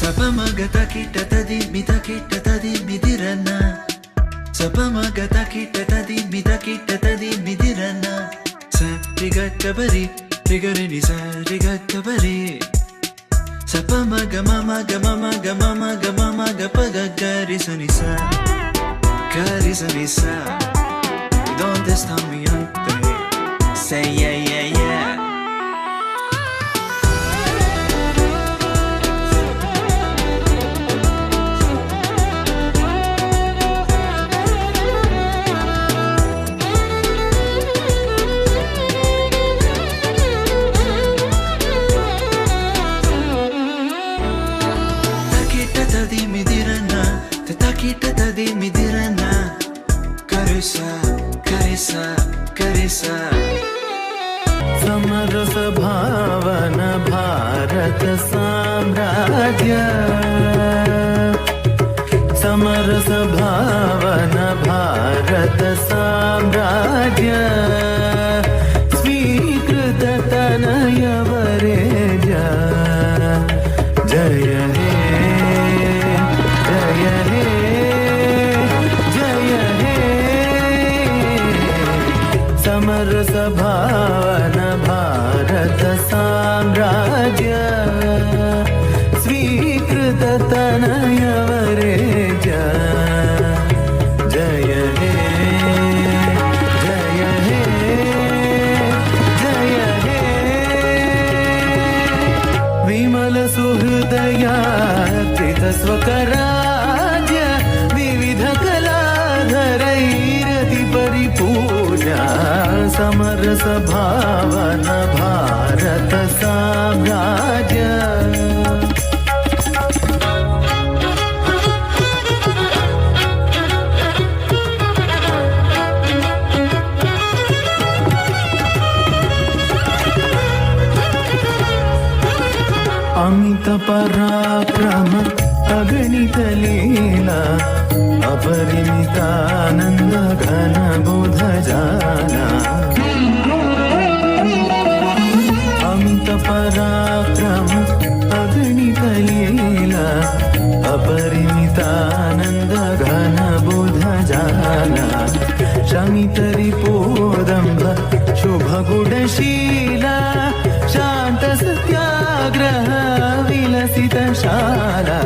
ಸಪಮಗತ ಕಿಟ್ಟ ತದಿ ಮಿತ ಕಿಟ್ಟ ತದಿ ಮಿದಿರನ್ನ ಸಪಮಗತ ಕಿಟ್ಟ ತದಿ ಮಿತ ಕಿಟ್ಟ ತದಿ ಮಿದಿರನ್ನ ಸರಿಗಟ್ಟ ಬರಿ ರಿಗರಿ ಸರಿಗಟ್ಟ ಬರಿ ಸಪಮಗ ಮಮ ಗಮ ಮಗ ಮಮ ಗಮ ಮಗ ಪಗ ಗರಿ ಸನಿಸ ¿Dónde está mi ante? Say yeah yeah yeah. Takita tadi midirana, takita tadi midirana. Karisa, karisa, karisa. समरस भावन भारत साम्राज्य समरस भावन भारत साम्राज्य स्वीकृत तनय वरेज जय हे जय हे जय हे समरस भावन भारत साम्राज्य स्वीकृत तनय वरेज जय हे जय हे जय हे विमल सुहृदया कृतस्वकराज्य विविध कलाधरैरति परिपूजा समरस भावन भारत साम्राज्य अमित पराक्रम अगणित लीला अपरिमितानंद घन बुध जाना अमित पराक्रम अगणित लीला अपरिमितानंद घन बुध जाना शमित रिपोदंभ शुभ गुणशीला शांत सत्याग्रह विलसित शाला